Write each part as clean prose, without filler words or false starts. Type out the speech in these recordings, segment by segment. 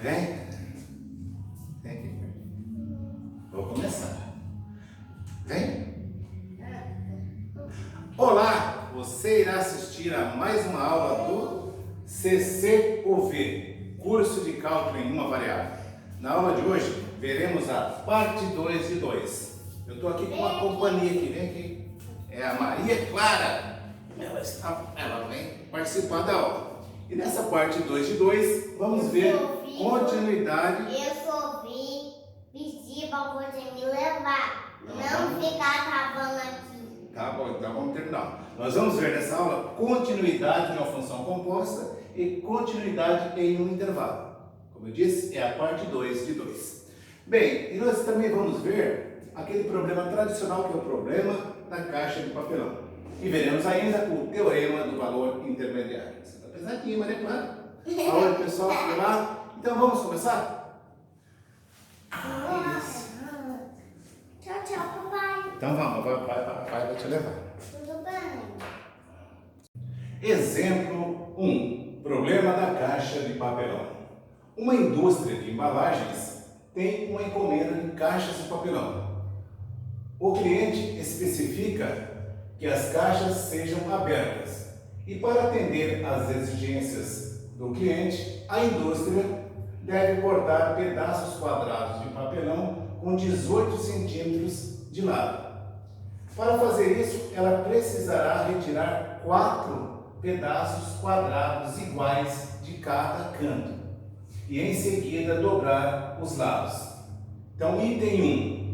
Vem. Vem aqui. Vou começar. Vem. Olá! Você irá assistir a mais uma aula do CCUV, Curso de Cálculo em uma Variável. Na aula de hoje, veremos a parte 2 de 2. Eu estou aqui com uma companhia aqui, vem aqui. É a Maria Clara. Ela vem participar da aula. E nessa parte 2 de 2, vamos ver continuidade. Eu só vim pedir para você me levar, não ficar acabando aqui. Tá bom, então vamos terminar. Nós vamos ver nessa aula continuidade de uma função composta e continuidade em um intervalo. Como eu disse, é a parte 2 de 2. Bem, e nós também vamos ver aquele problema tradicional que é o problema da caixa de papelão. E veremos ainda o teorema do valor intermediário. Você está pesadinho, Maria Clara? Aula do pessoal foi lá. Então vamos começar? Isso. Tchau, tchau, papai. Então vamos, papai vai te levar. Tudo bem? Exemplo 1. Problema da caixa de papelão. Uma indústria de embalagens tem uma encomenda de caixas de papelão. O cliente especifica que as caixas sejam abertas e, para atender às exigências do cliente, a indústria deve cortar pedaços quadrados de papelão com 18 centímetros de lado. Para fazer isso, ela precisará retirar 4 pedaços quadrados iguais de cada canto e em seguida dobrar os lados. Então, item 1.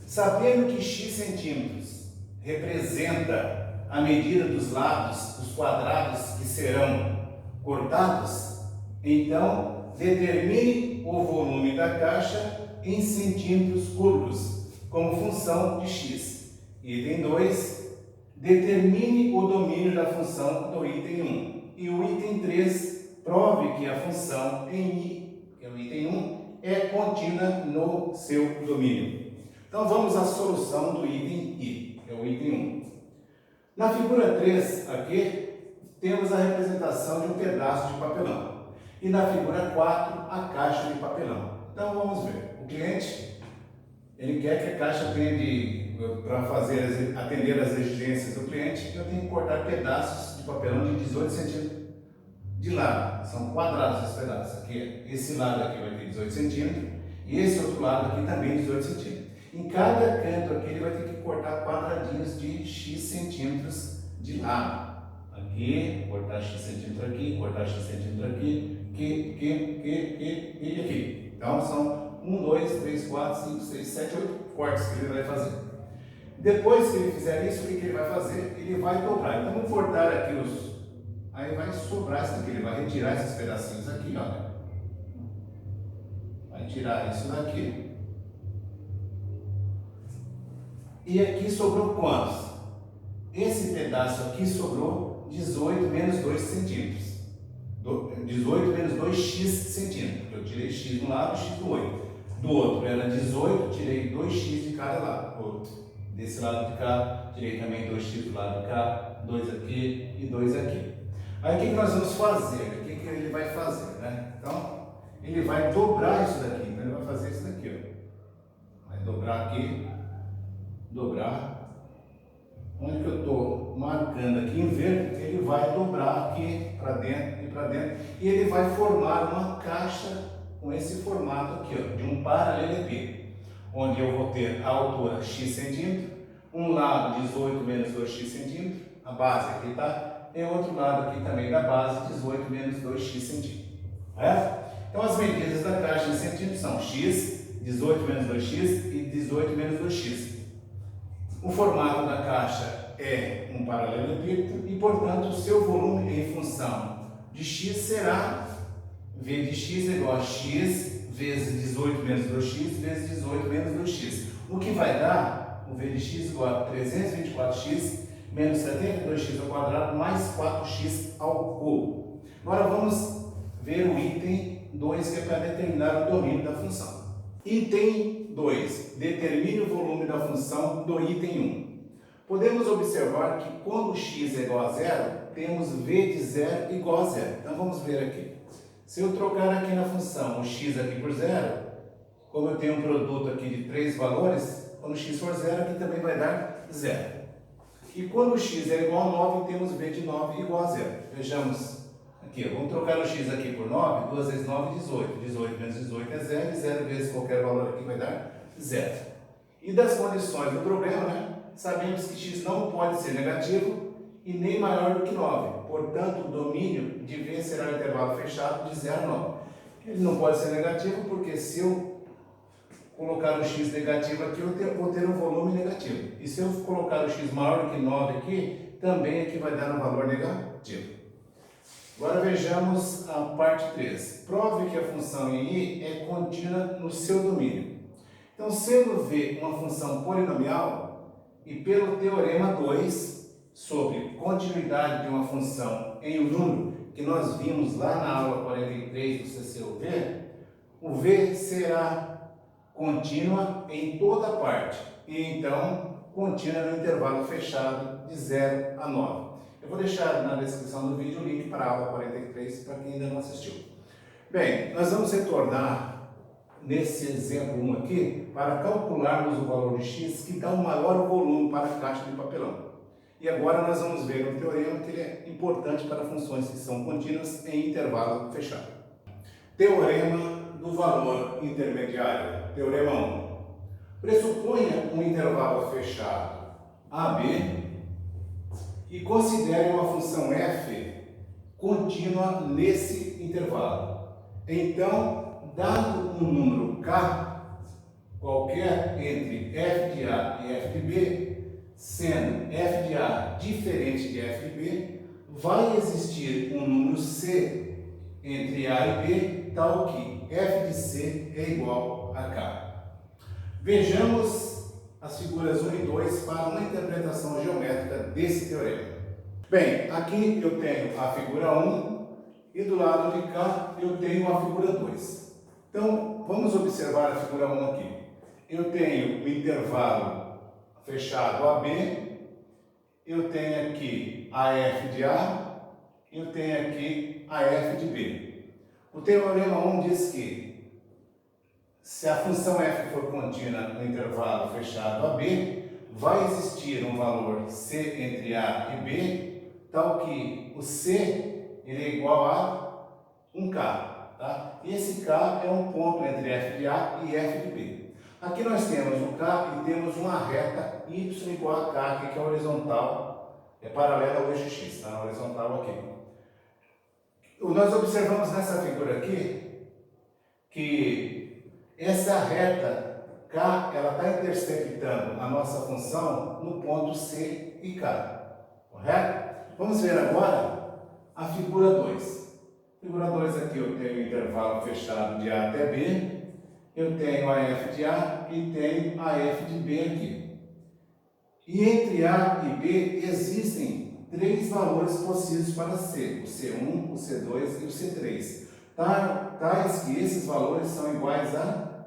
Sabendo que x centímetros representa a medida dos lados dos quadrados que serão cortados, então determine o volume da caixa em centímetros cúbicos como função de x. Item 2. Determine o domínio da função do item 1. E o item 3. Prove que a função em i, que é o item 1, é contínua no seu domínio. Então vamos à solução do item i, que é o item 1. Na figura 3, aqui, temos a representação de um pedaço de papelão. E na figura 4, a caixa de papelão. Então vamos ver. O cliente, ele quer que a caixa tenha para atender às exigências do cliente, eu tenho que cortar pedaços de papelão de 18 centímetros de lado. São quadrados esses pedaços. Aqui, esse lado aqui vai ter 18 centímetros e esse outro lado aqui também 18 centímetros. Em cada canto aqui ele vai ter que cortar quadradinhos de x centímetros de lado. Aqui, cortar x centímetro aqui, cortar x centímetro aqui, e aqui. Então são 1, 2, 3, 4, 5, 6, 7, 8 cortes que ele vai fazer. Depois que ele fizer isso, o que ele vai fazer? Ele vai dobrar. Então vamos cortar aqui os... Aí vai sobrar isso aqui, ele vai retirar esses pedacinhos aqui, olha. Vai tirar isso daqui. E aqui sobrou quantos? Esse pedaço aqui sobrou 18 menos 2 centímetros. 18 menos 2x centímetros. Eu tirei x de um lado e x do outro. Do outro era 18, tirei 2x de cada lado. Desse lado de cá, tirei também 2x do lado de cá, 2 aqui e 2 aqui. Aí o que nós vamos fazer? O que ele vai fazer, né? Então, ele vai dobrar isso daqui. Então, ele vai fazer isso daqui, ó. Vai dobrar aqui, dobrar. Onde que eu estou marcando aqui em verde, ele vai dobrar aqui para dentro e para dentro. E ele vai formar uma caixa com esse formato aqui, ó, de um paralelepípedo. Onde eu vou ter a altura x centímetros, um lado 18 menos 2x centímetros, a base aqui tá, e outro lado aqui também da base 18 menos 2x centímetros. Então as medidas da caixa em centímetros são x, 18 menos 2x e 18 menos 2x. O formato da caixa é um paralelepípedo e, portanto, o seu volume em função de x será v de x igual a x vezes 18 menos 2x vezes 18 menos 2x. O que vai dar o v de x igual a 324x menos 72x ao quadrado mais 4x ao cubo. Agora vamos ver o item 2, que é para determinar o domínio da função. Item 2. Determine o volume da função do item 1. Podemos observar que quando x é igual a zero, temos v de zero igual a zero. Então vamos ver aqui. Se eu trocar aqui na função o x aqui por zero, como eu tenho um produto aqui de 3 valores, quando x for zero, aqui também vai dar zero. E quando o x é igual a 9, temos v de 9 igual a zero. Vejamos aqui, vamos trocar o x aqui por 9, 2 vezes 9, 18. 18 menos 18 é zero, e 0 vezes qualquer valor aqui vai dar zero. E das condições do problema, né, sabemos que x não pode ser negativo e nem maior do que 9. Portanto, o domínio de v será um intervalo fechado de 0 a 9. Ele não pode ser negativo porque se eu colocar o x negativo aqui, eu vou ter um volume negativo. E se eu colocar o x maior do que 9 aqui, também aqui vai dar um valor negativo. Agora vejamos a parte 3. Prove que a função em i é contínua no seu domínio. Então, sendo v uma função polinomial, e pelo teorema 2, sobre continuidade de uma função em um número, que nós vimos lá na aula 43 do CCUV, o v será contínua em toda parte, e então contínua no intervalo fechado de 0 a 9. Eu vou deixar na descrição do vídeo o link para a aula 43 para quem ainda não assistiu. Bem, nós vamos retornar nesse exemplo 1 aqui para calcularmos o valor de x que dá o maior volume para a caixa de papelão. E agora nós vamos ver um teorema que ele é importante para funções que são contínuas em intervalo fechado. Teorema do valor intermediário. Teorema 1. Pressuponha um intervalo fechado AB e considere uma função f contínua nesse intervalo. Então, dado um número k qualquer entre f de A e f de B, sendo f de A diferente de f de B, vai existir um número c entre A e B, tal que f de c é igual a k. Vejamos as figuras 1 e 2 para uma interpretação geométrica desse teorema. Bem, aqui eu tenho a figura 1 e do lado de cá eu tenho a figura 2. Então, vamos observar a figura 1 aqui. Eu tenho o intervalo fechado AB, eu tenho aqui a f de A, eu tenho aqui a f de B. O teorema 1 diz que se a função f for contínua no intervalo fechado AB, vai existir um valor c entre A e B, tal que o c ele é igual a 1k. Tá? E esse k é um ponto entre f de A e f de B. Aqui nós temos o k e temos uma reta y igual a k, que é horizontal, é paralela ao eixo x, está na horizontal aqui. Nós observamos nessa figura aqui que essa reta k ela está interceptando a nossa função no ponto c e k, correto? Vamos ver agora a figura 2. Figura 2 aqui eu tenho o intervalo fechado de A até B, eu tenho a f de A e tenho a f de B aqui. E entre A e B existem 3 valores possíveis para C, o C1, o C2 e o C3. Tais que esses valores são iguais a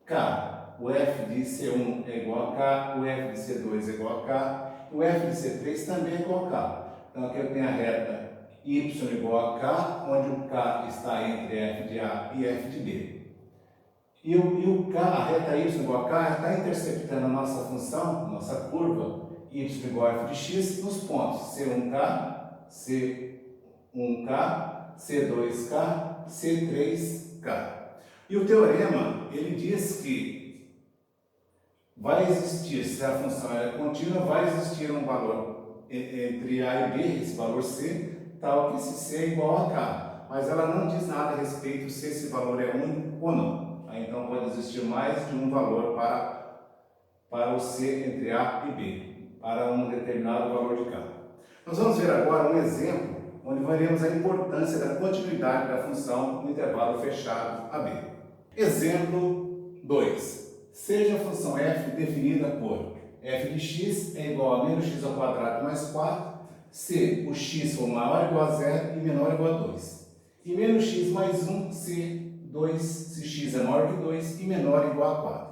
K. O f de C1 é igual a K, o f de C2 é igual a K, o f de C3 também é igual a K. Então aqui eu tenho a reta y igual a K, onde o K está entre f de A e f de B. E o K, a reta y igual a K, está interceptando a nossa função, nossa curva, y igual a f de x, nos pontos C1K, C1K, C2K, C3K. E o teorema, ele diz que vai existir, se a função é contínua, vai existir um valor entre A e B, esse valor C, tal que esse C é igual a K. Mas ela não diz nada a respeito se esse valor é único ou não. Então pode existir mais de um valor para o C entre A e B, para um determinado valor de K. Nós vamos ver agora um exemplo onde veremos a importância da continuidade da função no intervalo fechado AB. Exemplo 2. Seja a função f definida por f de x é igual a menos x ao quadrado mais 4, se o x for maior ou igual a 0 e menor ou igual a 2. E menos x mais 1, se x é maior que 2 e menor ou igual a 4.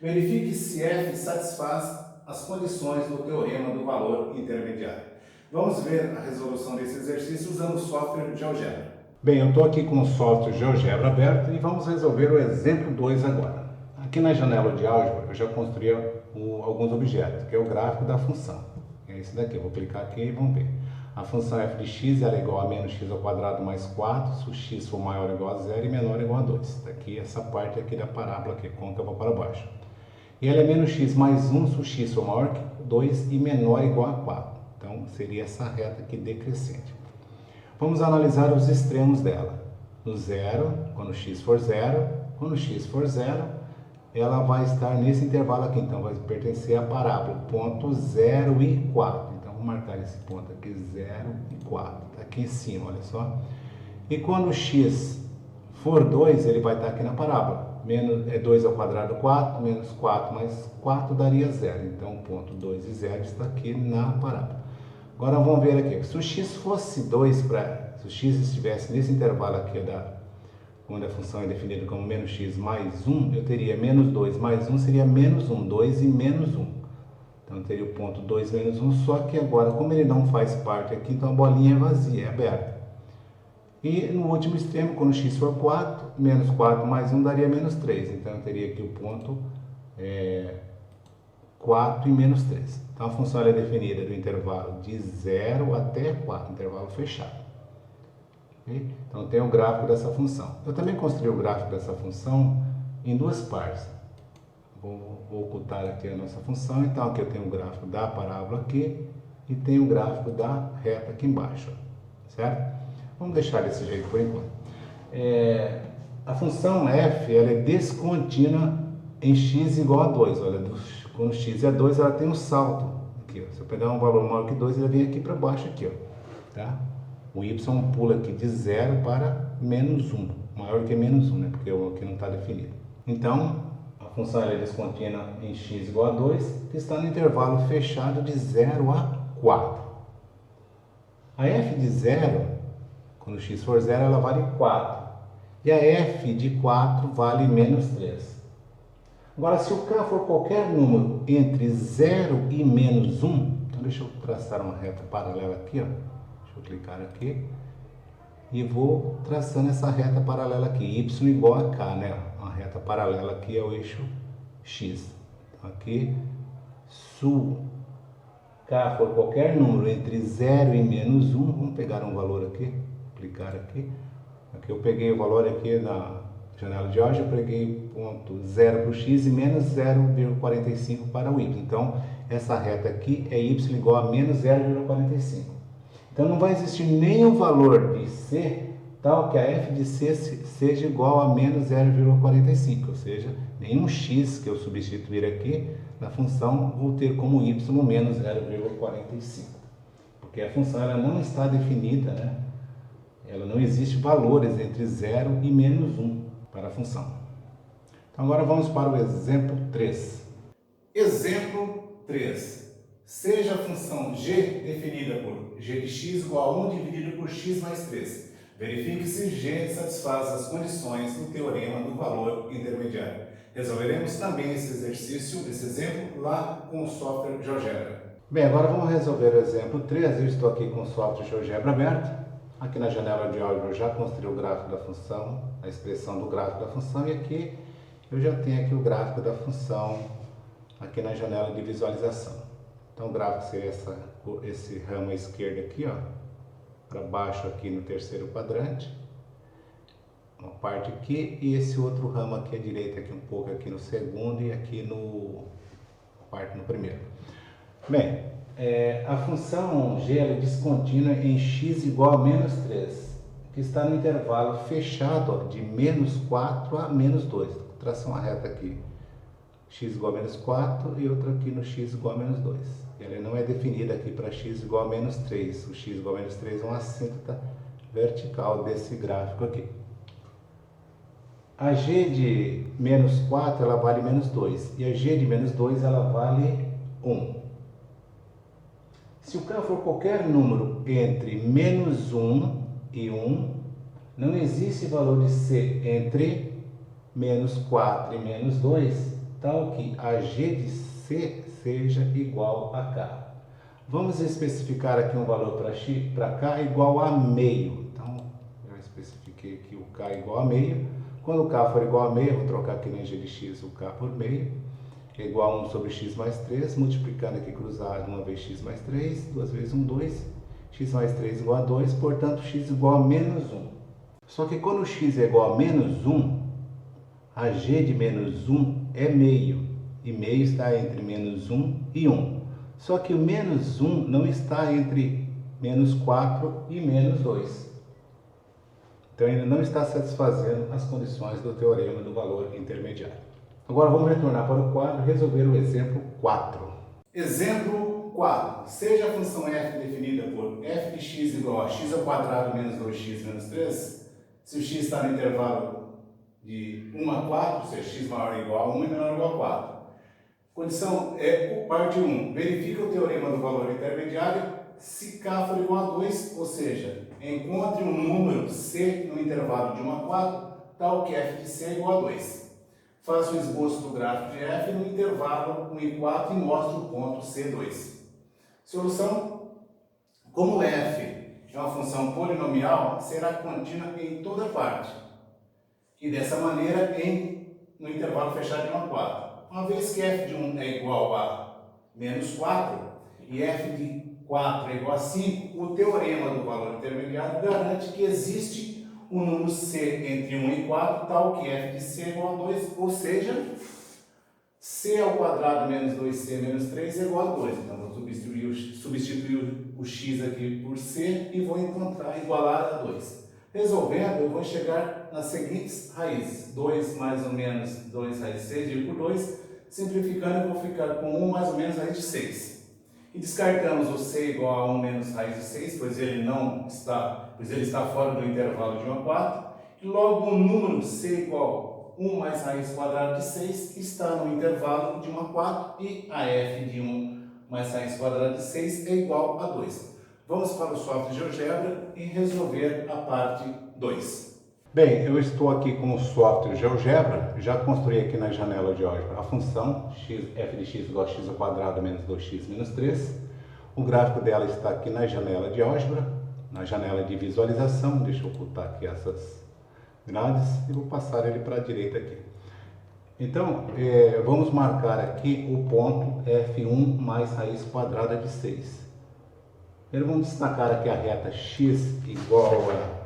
Verifique se f satisfaz as condições do teorema do valor intermediário. Vamos ver a resolução desse exercício usando o software GeoGebra. Bem, eu estou aqui com o software GeoGebra aberto e vamos resolver o exemplo 2 agora. Aqui na janela de álgebra eu já construí alguns objetos, que é o gráfico da função. É esse daqui, eu vou clicar aqui e vamos ver. A função f de x ela é igual a menos x ao quadrado mais 4, se o x for maior ou igual a 0 e menor ou igual a 2. Daqui essa parte aqui da parábola aqui, côncava para baixo. E ela é menos x mais 1 se o x for maior que 2 e menor ou igual a 4. Então seria essa reta aqui decrescente. Vamos analisar os extremos dela. No zero, quando x for zero, quando x for zero, ela vai estar nesse intervalo aqui, então vai pertencer à parábola, ponto 0 e 4. Então vou marcar esse ponto aqui, 0 e 4, está aqui em cima, olha só. E quando x for 2, ele vai estar aqui na parábola. Menos, 2 ao quadrado 4, menos 4 mais 4 daria 0. Então ponto 2 e 0 está aqui na parábola. Agora vamos ver aqui, se o x fosse 2, se o x estivesse nesse intervalo aqui, quando a função é definida como menos x mais 1, eu teria menos 2 mais 1 seria menos 1, 2 e menos 1. Então eu teria o ponto 2 menos 1, só que agora, como ele não faz parte aqui, então a bolinha é vazia, é aberta. E no último extremo, quando x for 4, menos 4 mais 1 daria menos 3. Então eu teria aqui o ponto 4 e menos 3. Então a função é definida do intervalo de 0 até 4, intervalo fechado. Okay? Então tem o gráfico dessa função. Eu também construí o gráfico dessa função em duas partes. Vou ocultar aqui a nossa função. Então aqui eu tenho o gráfico da parábola aqui e tenho o gráfico da reta aqui embaixo. Certo? Vamos deixar desse jeito por enquanto. A função f ela é descontínua em x igual a 2. Olha, quando x é 2, ela tem um salto. Aqui, ó. Se eu pegar um valor maior que 2, ele vem aqui para baixo. Aqui, ó, tá? O y pula aqui de 0 para menos 1. Maior que menos 1, né? Porque aqui não está definido. Então, a função ela é descontínua em x igual a 2, que está no intervalo fechado de 0 a 4. A f de 0, quando x for 0, ela vale 4. E a f de 4 vale menos 3. Agora, se o k for qualquer número entre 0 e menos 1, então deixa eu traçar uma reta paralela aqui, ó. Deixa eu clicar aqui e vou traçando essa reta paralela aqui, y igual a k, né? Uma reta paralela aqui ao eixo x. Então, aqui, se o k for qualquer número entre 0 e menos 1, vamos pegar um valor aqui, clicar aqui. Aqui eu peguei o valor aqui na janela de álgebra, eu peguei ponto 0 para o x e menos 0,45 para o y. Então, essa reta aqui é y igual a menos 0,45. Então, não vai existir nenhum valor de c tal que a f de c seja igual a menos 0,45. Ou seja, nenhum x que eu substituir aqui na função vou ter como y menos 0,45. Porque a função ela não está definida, né? Ela não existe valores entre 0 e menos 1 para a função. Então agora vamos para o exemplo 3. Exemplo 3. Seja a função g definida por g de x igual a 1 dividido por x mais 3. Verifique se g satisfaz as condições do teorema do valor intermediário. Resolveremos também esse exercício, esse exemplo, lá com o software GeoGebra. Bem, agora vamos resolver o exemplo 3. Eu estou aqui com o software GeoGebra aberto. Aqui na janela de álgebra eu já construí o gráfico da função, a expressão do gráfico da função, e aqui eu já tenho aqui o gráfico da função aqui na janela de visualização. Então o gráfico seria esse ramo à esquerda aqui, ó, para baixo aqui no terceiro quadrante, uma parte aqui, e esse outro ramo aqui à direita, aqui um pouco aqui no segundo e aqui parte no primeiro. Bem, a função g é descontínua em x igual a menos 3, que está no intervalo fechado, ó, de menos 4 a menos 2. Vou traçar uma reta aqui, x igual a menos 4 e outra aqui no x igual a menos 2. Ela não é definida aqui para x igual a menos 3. O x igual a menos 3 é uma assíntota vertical desse gráfico aqui. A g de menos 4 ela vale menos 2 e a g de menos 2 ela vale 1. Se o k for qualquer número entre menos 1 e 1, não existe valor de c entre menos 4 e menos 2, tal que a g de c seja igual a k. Vamos especificar aqui um valor para k igual a meio. Então, eu vou especificar k igual a meio. Quando o k for igual a meio, eu vou trocar aqui na g de x o k por meio. É igual a 1 sobre x mais 3, multiplicando aqui cruzado, uma vez x mais 3, duas vezes 1, 2. X mais 3 igual a 2, portanto x igual a menos 1. Só que quando x é igual a menos 1, a g de menos 1 é meio. E meio está entre menos 1 e 1. Só que o menos 1 não está entre menos 4 e menos 2. Então ele não está satisfazendo as condições do teorema do valor intermediário. Agora vamos retornar para o quadro e resolver o exemplo 4. Exemplo 4. Seja a função f definida por f de x igual a x ao quadrado menos 2x menos 3, se o x está no intervalo de 1 a 4, ou seja, x maior ou igual a 1 e menor ou igual a 4. Condição é parte 1. Verifica o teorema do valor intermediário se k for igual a 2, ou seja, encontre um número c no intervalo de 1 a 4, tal que f de c é igual a 2. Faça o esboço do gráfico de f no intervalo 1 e 4 e mostre o ponto C2. Solução: como f é uma função polinomial, será contínua em toda parte. E dessa maneira, no intervalo fechado de 1 a 4. Uma vez que f de 1 é igual a menos 4 e f de 4 é igual a 5, o teorema do valor intermediário garante que existe um número c entre 1 e 4, tal que f de c é igual a 2, ou seja, c ao quadrado menos 2c menos 3 é igual a 2. Então, vou substituir o x aqui por c e vou encontrar igualar a 2. Resolvendo, eu vou chegar nas seguintes raízes. 2 mais ou menos 2 raiz de 6 dividido por 2. Simplificando, eu vou ficar com 1 mais ou menos raiz de 6. E descartamos o c igual a 1 menos raiz de 6, pois ele está fora do intervalo de 1 a 4. E logo o número c igual a 1 mais raiz quadrada de 6 está no intervalo de 1 a 4 e a f de 1 mais raiz quadrada de 6 é igual a 2. Vamos para o software GeoGebra e resolver a parte 2. Bem, eu estou aqui com o software GeoGebra, já construí aqui na janela de álgebra a função f de x igual a x ao quadrado menos 2x menos 3. O gráfico dela está aqui na janela de álgebra, na janela de visualização. Deixa eu ocultar aqui essas grades e vou passar ele para a direita aqui. Então, vamos marcar aqui o ponto f1 mais raiz quadrada de 6. Primeiro vamos destacar aqui a reta x igual a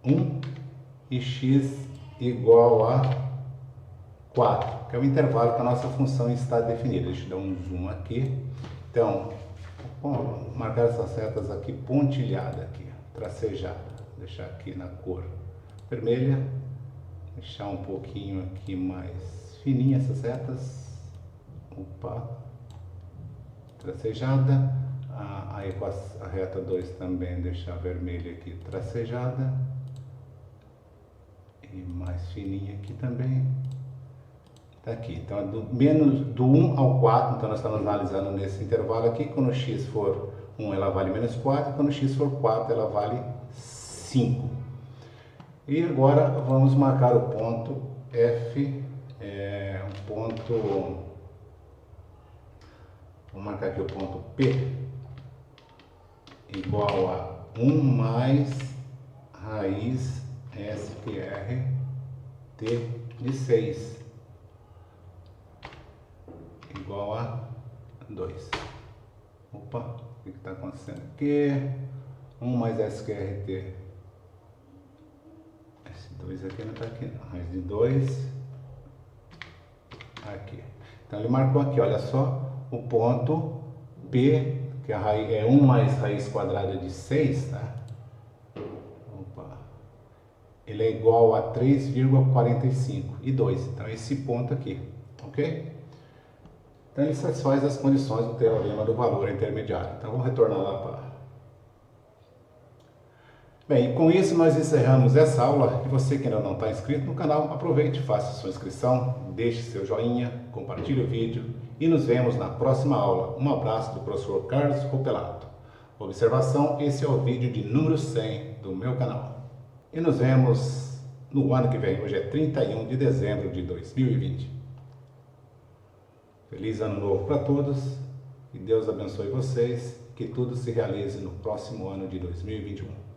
1 e x igual a 4, que é o intervalo que a nossa função está definida. Deixa eu dar um zoom aqui. Então, vou marcar essas retas aqui pontilhada aqui, tracejada. Deixar aqui na cor vermelha. Deixar um pouquinho aqui mais fininha essas retas. Opa. Tracejada. Aí com a reta 2 também deixar vermelha aqui, tracejada. E mais fininha aqui também. Tá aqui. Então, do 1 ao 4, então nós estamos analisando nesse intervalo aqui. Quando x for 1, ela vale menos 4. Quando x for 4, ela vale 5. E agora vamos marcar o ponto F, vou marcar aqui o ponto P, igual a 1 mais raiz SQR T de 6, igual a 2. Opa, o que está acontecendo aqui? 1 mais SQRT. Esse 2 aqui não está aqui não. Raiz de 2. Aqui. Então ele marcou aqui, olha só, o ponto P, que a raiz é 1 mais raiz quadrada de 6, tá? Opa. Ele é igual a 3,45 e 2. Então esse ponto aqui, ok? Então ele satisfaz as condições do teorema do valor intermediário. Então vamos retornar lá para... Bem, com isso nós encerramos essa aula. E você que ainda não está inscrito no canal, aproveite, faça sua inscrição, deixe seu joinha, compartilhe o vídeo e nos vemos na próxima aula. Um abraço do professor Carlos Ropelato. Observação, esse é o vídeo de número 100 do meu canal. E nos vemos no ano que vem. Hoje é 31 de dezembro de 2020. Feliz ano novo para todos. Que Deus abençoe vocês. Que tudo se realize no próximo ano de 2021.